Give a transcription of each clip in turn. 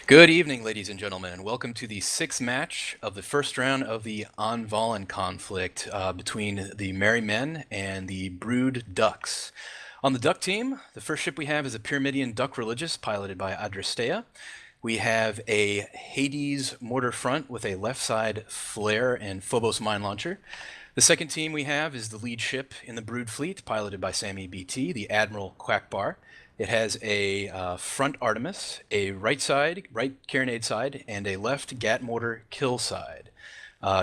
Good evening, ladies and gentlemen, and welcome to the sixth match of the first round of the Anvalan conflict between the Merry Men and the Brood Ducks. On the Duck team, the first ship we have is a Pyramidian Duck Religious piloted by Adrestea. We have a Hades mortar front with a left side flare and Phobos mine launcher. The second team we have is the lead ship in the Brood fleet, piloted by Sammy BT, the Admiral Quackbar. It has a front Artemis, a right carronade side, and a left Gat mortar kill side.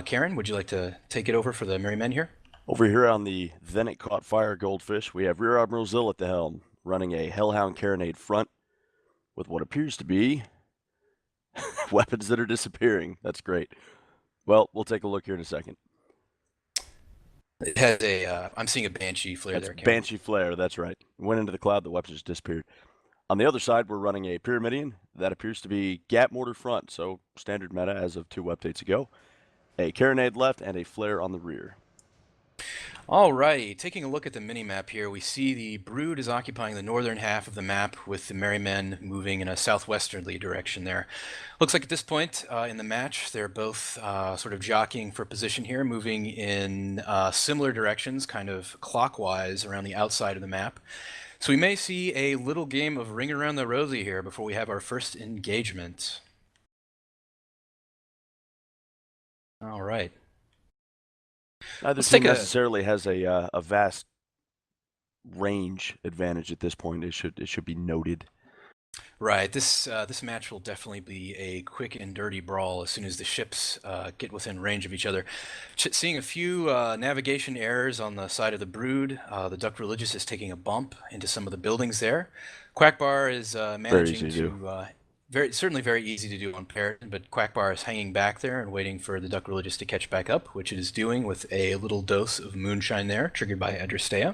Karen, would you like to take it over for the Merry Men here? Over here on the Then It Caught Fire Goldfish, we have Rear Admiral Zill at the helm, running a Hellhound carronade front with what appears to be weapons that are disappearing. That's great. Well, we'll take a look here in a second. It has I'm seeing a Banshee flare That's there, Karen. Banshee flare, that's right. Went into the cloud, the weapons just disappeared. On the other side, we're running a Pyramidian. That appears to be Gat mortar front, so standard meta as of 2 updates ago. A carronade left and a flare on the rear. Alrighty, taking a look at the mini-map here, we see the Brood is occupying the northern half of the map with the Merry Men moving in a southwesterly direction there. Looks like at this point in the match, they're both sort of jockeying for position here, moving in similar directions, kind of clockwise around the outside of the map. So we may see a little game of Ring Around the Rosie here before we have our first engagement. All right. Neither team necessarily has a vast range advantage at this point. It should be noted. Right. This match will definitely be a quick and dirty brawl as soon as the ships get within range of each other. Seeing a few navigation errors on the side of the Brood. The Duck Religious is taking a bump into some of the buildings there. Quackbar is managing certainly very easy to do on Parrot, but Quackbar is hanging back there and waiting for the Duck Religious to catch back up, which it is doing with a little dose of moonshine there, triggered by Adrestea.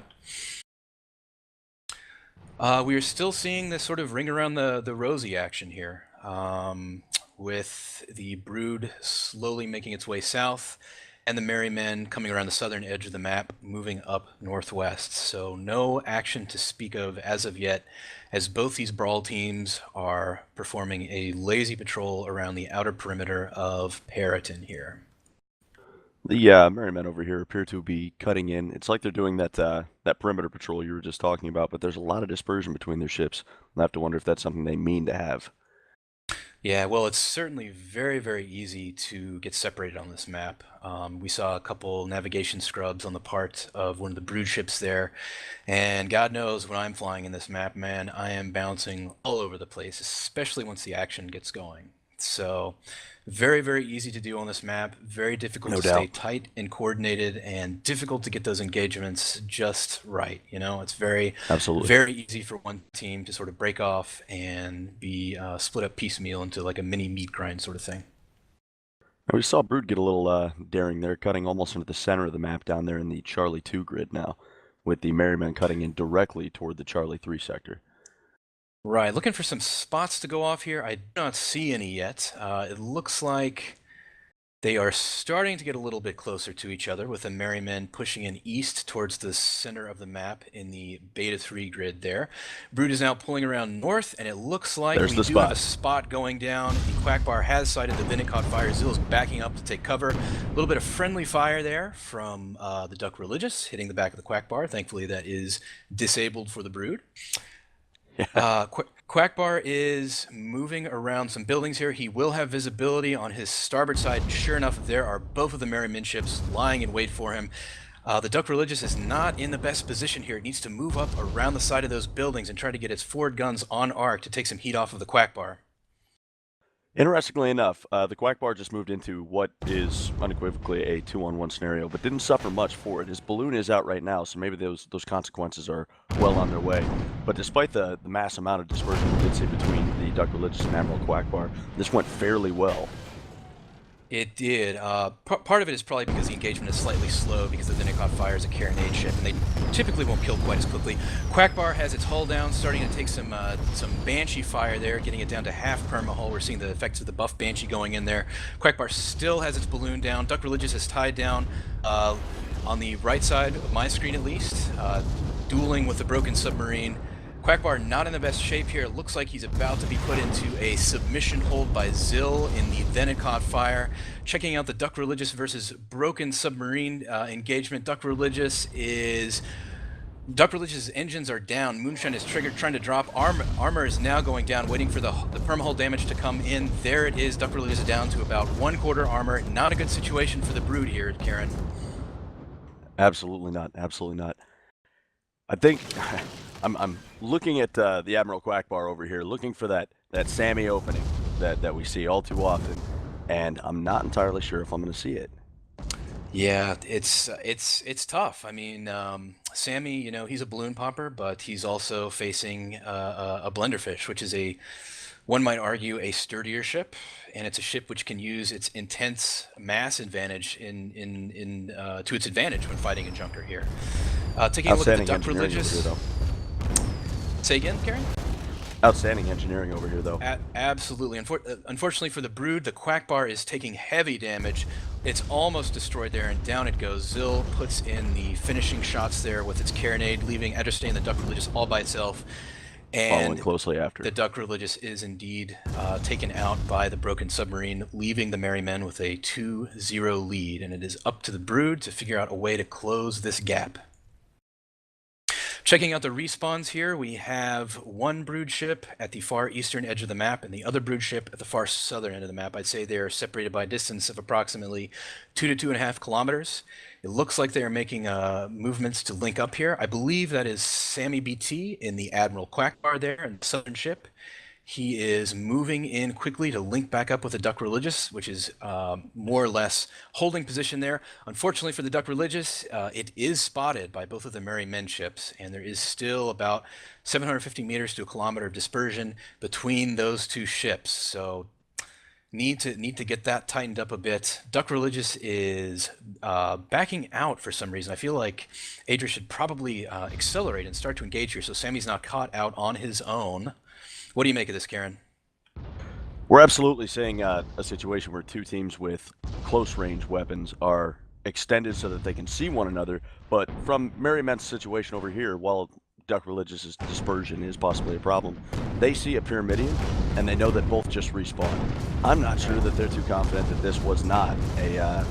We are still seeing this sort of ring around the rosy action here, with the Brood slowly making its way south, and the Merry Men coming around the southern edge of the map, moving up northwest. So no action to speak of as of yet, as both these brawl teams are performing a lazy patrol around the outer perimeter of Periton here. The Merry Men over here appear to be cutting in. It's like they're doing that perimeter patrol you were just talking about, but there's a lot of dispersion between their ships. I have to wonder if that's something they mean to have. Yeah, well, it's certainly very, very easy to get separated on this map. We saw a couple navigation scrubs on the part of one of the Brood ships there, and God knows when I'm flying in this map, man, I am bouncing all over the place, especially once the action gets going. So very, very easy to do on this map, very difficult to stay tight and coordinated, and difficult to get those engagements just right. You know, it's very easy for one team to sort of break off and be split up piecemeal into like a mini meat grind sort of thing. We saw Brood get a little daring there, cutting almost into the center of the map down there in the Charlie 2 grid now, with the Merry Men cutting in directly toward the Charlie 3 sector. Right, looking for some spots to go off here. I do not see any yet. It looks like they are starting to get a little bit closer to each other, with the Merry Men pushing in east towards the center of the map in the Beta 3 grid there. Brood is now pulling around north, and it looks like we do have a spot going down. The Quackbar has sighted the Then It Caught Fire. Zill is backing up to take cover. A little bit of friendly fire there from the Duck Religious, hitting the back of the Quackbar. Thankfully, that is disabled for the Brood. Quackbar is moving around some buildings here. He will have visibility on his starboard side. Sure enough, there are both of the Merry Men ships lying in wait for him. The Duck Religious is not in the best position here. It needs to move up around the side of those buildings and try to get its forward guns on arc to take some heat off of the Quackbar. Interestingly enough, the Quackbar just moved into what is unequivocally a 2-on-1 scenario, but didn't suffer much for it. His balloon is out right now, so maybe those consequences are well on their way. But despite the mass amount of dispersion we did see between the Duck Religious and Admiral Quackbar, this went fairly well. It did. Part of it is probably because the engagement is slightly slow, because the Then It Caught Fire is a carronade ship, and they typically won't kill quite as quickly. Quackbar has its hull down, starting to take some Banshee fire there, getting it down to half perma-hull. We're seeing the effects of the buff Banshee going in there. Quackbar still has its balloon down. Duck Religious is tied down on the right side of my screen at least, dueling with the broken submarine. Quackbar not in the best shape here. It looks like he's about to be put into a submission hold by Zill in the then it caught fire. Checking out the Duck Religious versus Broken Submarine engagement. Duck Religious's engines are down. Moonshine is triggered, trying to drop. Armor is now going down, waiting for the permahull damage to come in. There it is. Duck Religious is down to about 1/4 armor. Not a good situation for the Brood here, Karen. Absolutely not. Absolutely not. I think I'm looking at the Admiral Quackbar over here, looking for that Sammy opening that we see all too often, and I'm not entirely sure if I'm going to see it. Yeah, it's tough. I mean, Sammy, he's a balloon popper, but he's also facing a blenderfish, which is one might argue, a sturdier ship, and it's a ship which can use its intense mass advantage to its advantage when fighting a junker here. Taking a look at the Duck Religious. Say again, Karen? Outstanding engineering over here, though. Absolutely. Unfortunately for the Brood, the Quackbar is taking heavy damage. It's almost destroyed there, and down it goes. Zill puts in the finishing shots there with its carronade, leaving Edderstay and the Duck Religious all by itself. And following closely after. The Duck Religious is indeed taken out by the Broken Submarine, leaving the Merry Men with a 2-0 lead, and it is up to the Brood to figure out a way to close this gap. Checking out the respawns here, we have one Brood ship at the far eastern edge of the map and the other Brood ship at the far southern end of the map. I'd say they're separated by a distance of approximately 2 to 2.5 kilometers. It looks like they are making movements to link up here. I believe that is Sammy BT in the Admiral Quackbar there in the southern ship. He is moving in quickly to link back up with the Duck Religious, which is more or less holding position there. Unfortunately for the Duck Religious, it is spotted by both of the Merry Men ships, and there is still about 750 meters to a kilometer of dispersion between those two ships. So need to get that tightened up a bit. Duck Religious is backing out for some reason. I feel like Adria should probably accelerate and start to engage here, so Sammy's not caught out on his own. What do you make of this, Karen? We're absolutely seeing a situation where two teams with close-range weapons are extended so that they can see one another. But from Merry Men's situation over here, while Duck Religious's dispersion is possibly a problem, they see a Pyramidion, and they know that both just respawned. I'm not sure that they're too confident that this was not a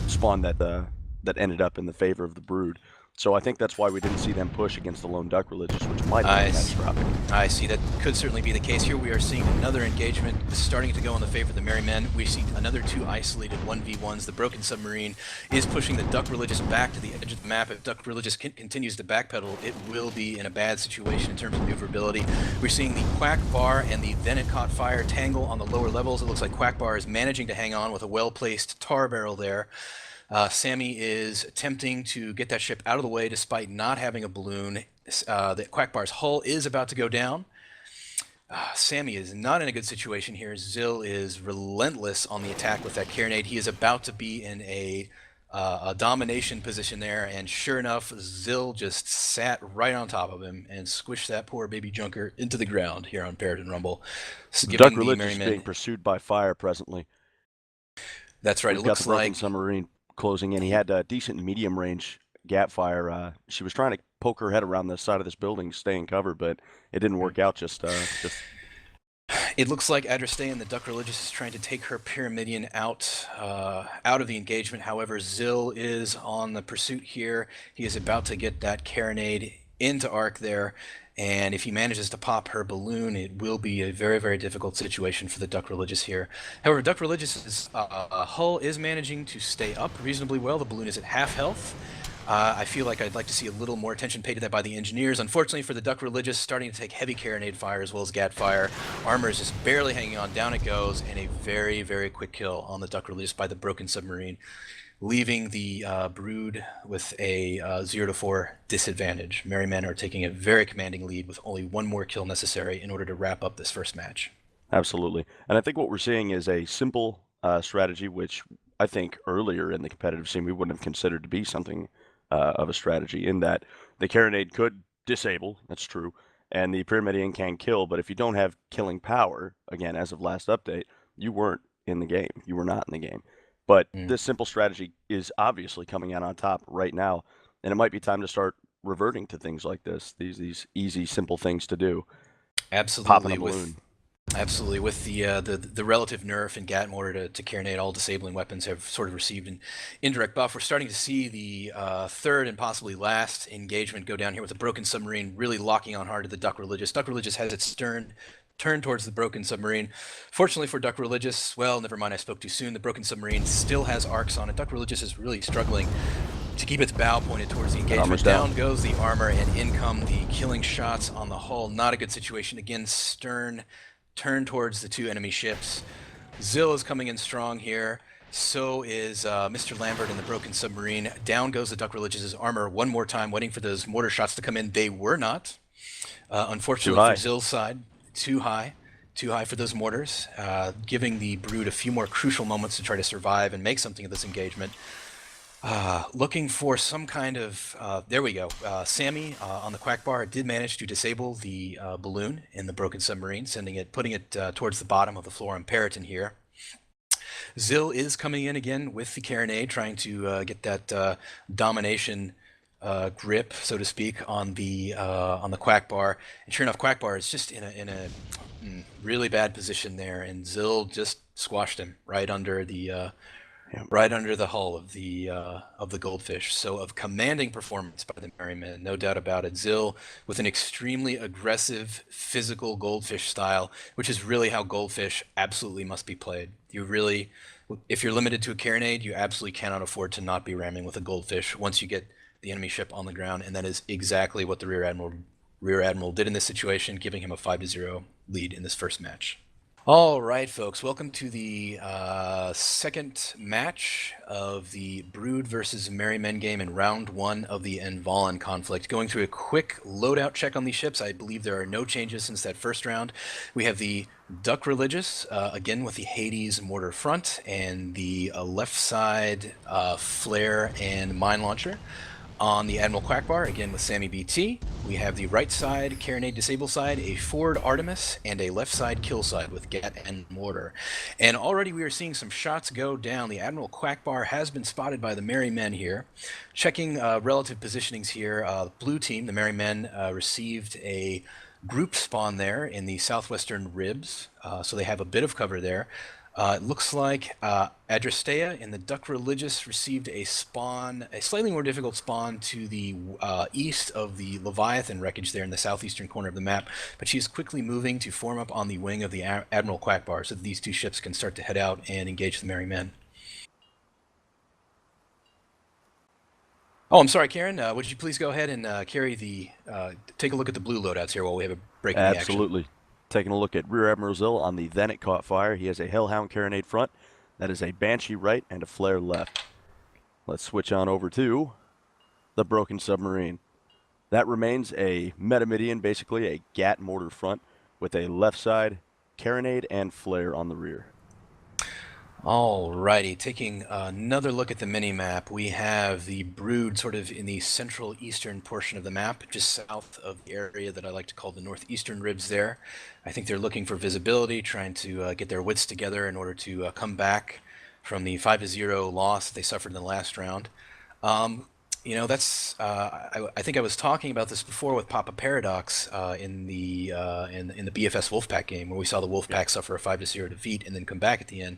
spawn that ended up in the favor of the Brood. So I think that's why we didn't see them push against the lone Duck Religious, which might have been catastrophic. I see. That could certainly be the case here. We are seeing another engagement starting to go in the favor of the Merry Men. We see another two isolated 1v1s. The Broken Submarine is pushing the Duck Religious back to the edge of the map. If Duck Religious continues to backpedal, it will be in a bad situation in terms of maneuverability. We're seeing the Quackbar and the Then It Caught Fire tangle on the lower levels. It looks like Quackbar is managing to hang on with a well-placed tar barrel there. Sammy is attempting to get that ship out of the way despite not having a balloon. The Quackbar's hull is about to go down. Sammy is not in a good situation here. Zill is relentless on the attack with that carronade. He is about to be in a domination position there, and sure enough, Zill just sat right on top of him and squished that poor baby junker into the ground here on Parrot and Rumble. Duck Religious being pursued by fire presently. That's right. It looks like Broken Submarine closing in. He had a decent medium range gap fire. She was trying to poke her head around the side of this building to stay in cover, but it didn't work out. It looks like Adria and the Duck Religious is trying to take her Pyramidion out of the engagement. However, Zill is on the pursuit here. He is about to get that carronade into arc there, and if he manages to pop her balloon, it will be a very, very difficult situation for the Duck Religious here. However, Duck Religious's hull is managing to stay up reasonably well. The balloon is at half health. I feel like I'd like to see a little more attention paid to that by the engineers. Unfortunately for the Duck Religious, starting to take heavy carronade fire as well as gat fire. Armor is just barely hanging on. Down it goes, and a very, very quick kill on the Duck Religious by the Broken Submarine, leaving the Brood with a 0-4 disadvantage. Merry Men are taking a very commanding lead with only one more kill necessary in order to wrap up this first match. Absolutely. And I think what we're seeing is a simple strategy, which I think earlier in the competitive scene we wouldn't have considered to be something of a strategy, in that the carronade could disable, that's true, and the Pyramidion can kill, but if you don't have killing power, again, as of last update, you weren't in the game. You were not in the game. But this simple strategy is obviously coming out on top right now, and it might be time to start reverting to things like this. These easy, simple things to do. Popping a Absolutely, balloon. with the relative nerf and gat mortar to Carronade, all disabling weapons have sort of received an indirect buff. We're starting to see the third and possibly last engagement go down here with the broken submarine really locking on hard to the Duck Religious. Duck Religious has its stern turned towards the broken submarine. Fortunately for Duck Religious, well, never mind, I spoke too soon. The broken submarine still has arcs on it. Duck Religious is really struggling to keep its bow pointed towards the engagement. Armor's Down goes the armor, and in come the killing shots on the hull. Not a good situation. Again, stern turned towards the two enemy ships. Zill is coming in strong here. So is Mr. Lambert in the broken submarine. Down goes the Duck Religious's armor one more time, waiting for those mortar shots to come in. They were not. Unfortunately for Zill's side, too high for those mortars, giving the Brood a few more crucial moments to try to survive and make something of this engagement. Looking for some kind of, there we go. Sammy on the Quack Bar did manage to disable the balloon in the broken submarine, putting it towards the bottom of the floor on Periton here. Zill is coming in again with the Carronade, trying to get that domination grip, so to speak, on the Quack Bar. And sure enough, Quack Bar is just in a really bad position there, and Zill just squashed him right under the hull of the Goldfish. So of commanding performance by the Merrymen, no doubt about it. Zill with an extremely aggressive, physical Goldfish style, which is really how Goldfish absolutely must be played. If you're limited to a Carronade, you absolutely cannot afford to not be ramming with a Goldfish once you get the enemy ship on the ground, and that is exactly what the Rear Admiral did in this situation, giving him a 5-0 lead in this first match. All right, folks, welcome to the second match of the Brood versus Merrymen game in round 1 of the Anvalan conflict. Going through a quick loadout check on these ships. I believe there are no changes since that first round. We have the Duck Religious, again with the Hades mortar front, and the left side flare and mine launcher. On the Admiral Quackbar, again with Sammy BT, we have the right side Carronade disable side, a forward Artemis, and a left side kill side with Gat and Mortar. And already we are seeing some shots go down. The Admiral Quackbar has been spotted by the Merrymen here. Checking relative positionings here, blue team, the Merrymen, received a group spawn there in the southwestern ribs, so they have a bit of cover there. It looks like Adrastea in the Duck Religious received a slightly more difficult spawn to the east of the Leviathan wreckage there in the southeastern corner of the map, but she's quickly moving to form up on the wing of the Admiral Quackbar so that these two ships can start to head out and engage the Merrymen. Oh, I'm sorry, Karen. Would you please go ahead and take a look at the blue loadouts here while we have a break in the action? Absolutely. Taking a look at Rear Admiral Zill on the Then It Caught Fire. He has a Hellhound Carronade front. That is a Banshee right and a Flare left. Let's switch on over to the Broken Submarine. That remains a Metamidian, basically a Gat mortar front with a left side Carronade and Flare on the rear. Alrighty, taking another look at the mini-map, we have the Brood sort of in the central eastern portion of the map, just south of the area that I like to call the northeastern ribs there. I think they're looking for visibility, trying to get their wits together in order to come back from the 5-0 loss they suffered in the last round. You know, that's I think I was talking about this before with Papa Paradox in the BFS Wolfpack game, where we saw the Wolfpack suffer a 5-0 defeat and then come back at the end.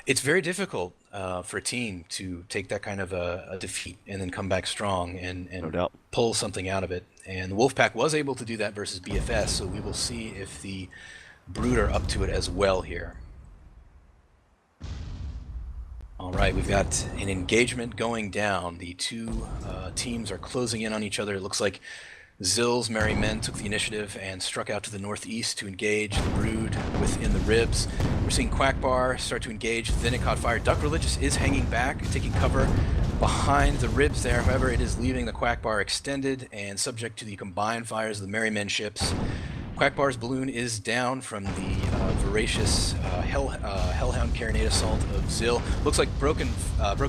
It's very difficult for a team to take that kind of a defeat and then come back strong and No pull something out of it. And the Wolfpack was able to do that versus BFS, so we will see if the Brood are up to it as well here. All right, we've got an engagement going down. The two teams are closing in on each other. It looks like Zill's Merrymen took the initiative and struck out to the northeast to engage the Brood within the ribs. We're seeing Quackbar start to engage. Then It Caught Fire. Duck Religious is hanging back, taking cover behind the ribs there. However, it is leaving the Quackbar extended and subject to the combined fires of the Merrymen ships. Quackbar's balloon is down from the voracious Hellhound Carronade assault of Zill. Looks like Broken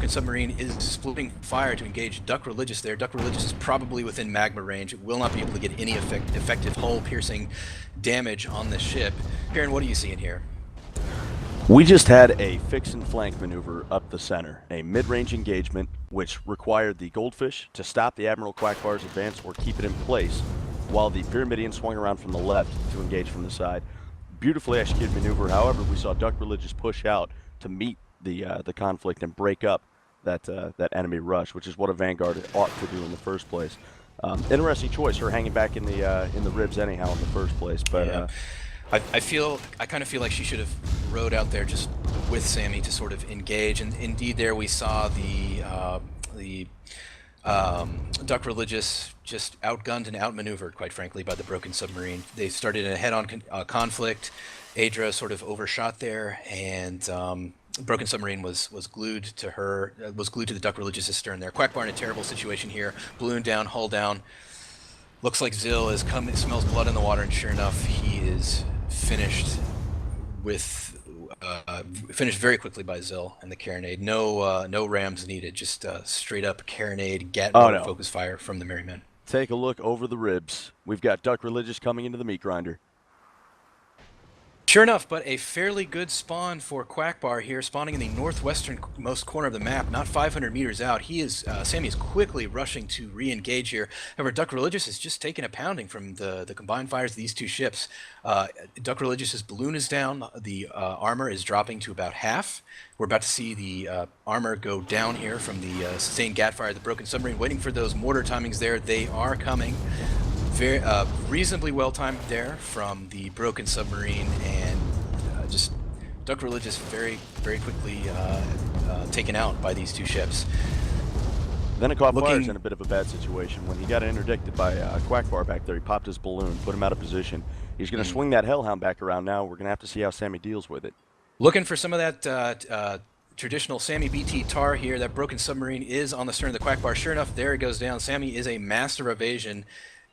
Submarine is splitting fire to engage Duck Religious there. Duck Religious is probably within magma range. It will not be able to get any effective hull-piercing damage on this ship. Karen, what are you seeing here? We just had a fix and flank maneuver up the center, a mid-range engagement which required the Goldfish to stop the Admiral Quackbar's advance or keep it in place, while the Pyramidion swung around from the left to engage from the side. Beautifully executed maneuver. However, we saw Duck Religious push out to meet the conflict and break up that enemy rush, which is what a Vanguard ought to do in the first place. Interesting choice, her hanging back in the ribs anyhow in the first place. But Yeah. I kind of feel like she should have rode out there just with Sammy to sort of engage. And indeed, there we saw the Duck Religious just outgunned and outmaneuvered, quite frankly, by the broken submarine. They started a head-on conflict. Adra sort of overshot there, and broken submarine was glued to her, was glued to the Duck Religious's stern there. Quackbar in a terrible situation here. Balloon down, hull down. Looks like Zill is coming. Smells blood in the water, and sure enough, he is finished with finished very quickly by Zill and the carronade. No rams needed. Just straight up carronade, focus fire from the Merry Men. Take a look over the ribs. We've got Duck Religious coming into the meat grinder. Sure enough, but a fairly good spawn for Quackbar here, spawning in the northwesternmost corner of the map, not 500 meters out. Sammy is quickly rushing to re-engage here. However, Duck Religious has just taken a pounding from the combined fires of these two ships. Duck Religious's balloon is down. The armor is dropping to about half. We're about to see the armor go down here from the sustained gat fire of the broken submarine. Waiting for those mortar timings there. They are coming. Very reasonably well timed there from the broken submarine, and just Duck Religious very quickly taken out by these two ships. Then it caught fires in a bit of a bad situation when he got interdicted by Quackbar back there. He popped his balloon, put him out of position. He's going to swing that Hellhound back around now. We're going to have to see how Sammy deals with it. Looking for some of that traditional Sammy BT tar here. That broken submarine is on the stern of the Quackbar. Sure enough, there it goes down. Sammy is a master of evasion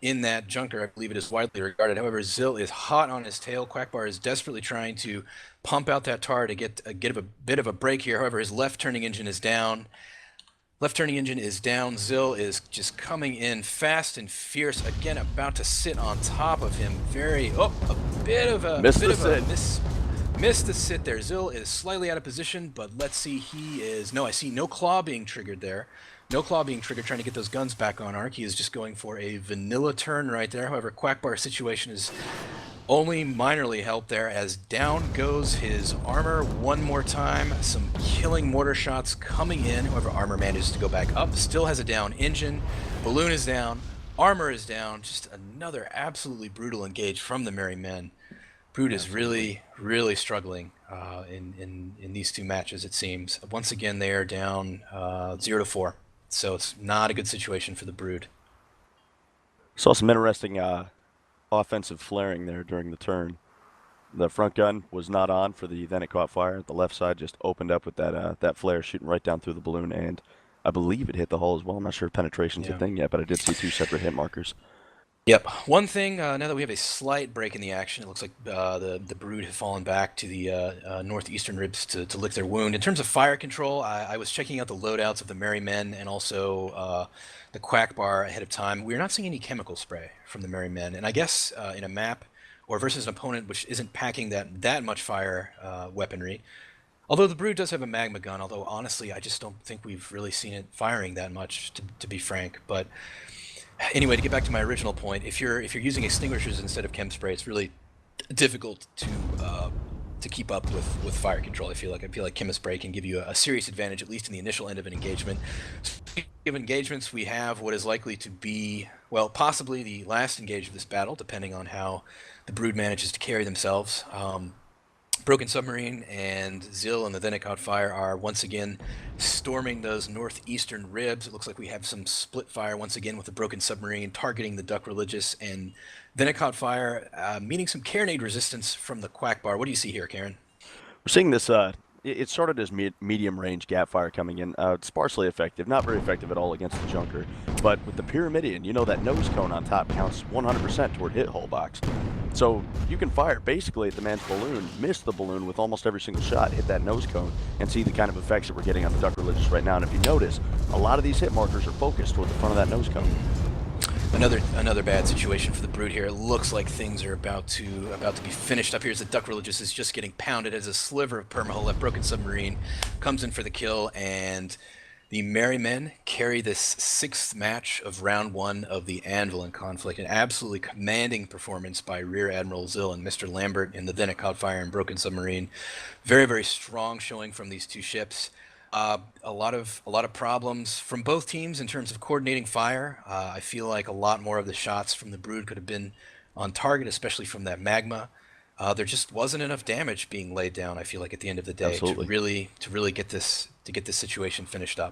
in that junker. I believe it is widely regarded. However, Zill is hot on his tail. Quackbar is desperately trying to pump out that tar to get a bit of a break here. However, his left turning engine is down. Left turning engine is down. Zill is just coming in fast and fierce. Again, about to sit on top of him. Missed the sit there. Zill is slightly out of position, but let's see. I see no claw being triggered there. No claw being triggered, trying to get those guns back on arc. He is just going for a vanilla turn right there. However, Quackbar's situation is only minorly helped there as down goes his armor one more time. Some killing mortar shots coming in. However, armor manages to go back up. Still has a down engine. Balloon is down. Armor is down. Just another absolutely brutal engage from the Merry Men. Brood is really struggling in these two matches, it seems. Once again, they are down 0-4. So it's not a good situation for the Brood. Saw some interesting offensive flaring there during the turn. The front gun was not on for then it caught fire. The left side just opened up with that flare shooting right down through the balloon, and I believe it hit the hull as well. I'm not sure if penetration's a thing yet, but I did see two separate hit markers. Yep. One thing, now that we have a slight break in the action, it looks like the Brood have fallen back to the northeastern ribs to lick their wound. In terms of fire control, I was checking out the loadouts of the Merry Men and also the Quackbar ahead of time. We're not seeing any chemical spray from the Merry Men, and I guess in a map or versus an opponent which isn't packing that much fire weaponry. Although the Brood does have a magma gun, although honestly I just don't think we've really seen it firing that much, to be frank. But anyway, to get back to my original point, if you're using extinguishers instead of chem spray, it's really difficult to keep up with fire control. I feel like chem spray can give you a serious advantage, at least in the initial end of an engagement. Speaking of engagements, we have what is likely to be, well, possibly the last engage of this battle, depending on how the Brood manages to carry themselves. Broken Submarine and Zill and the Then Fire are once again storming those northeastern ribs. It looks like we have some split fire once again with the Broken Submarine targeting the Duck Religious, and Then Fire meeting some carronade resistance from the Quackbar. What do you see here, Karen? We're seeing this, it started as medium-range gap fire coming in, sparsely effective, not very effective at all against the junker, but with the Pyramidion, you know that nose cone on top counts 100% toward hit hull box. So you can fire basically at the man's balloon, miss the balloon with almost every single shot, hit that nose cone, and see the kind of effects that we're getting on the Duck Religious right now. And if you notice, a lot of these hit markers are focused toward the front of that nose cone. Another bad situation for the Brood here. It looks like things are about to be finished up here as the Duck Religious is just getting pounded as a sliver of permahull. That Broken Submarine comes in for the kill, and The Merry Men carry this sixth match of round one of the Anvalan conflict. An absolutely commanding performance by Rear Admiral Zill and Mr. Lambert in the Then It Caught Fire and Broken Submarine. Very, very strong showing from these two ships. A lot of problems from both teams in terms of coordinating fire. I feel like a lot more of the shots from the Brood could have been on target, especially from that magma. There just wasn't enough damage being laid down. I feel like at the end of the day Absolutely. to really get this situation finished up.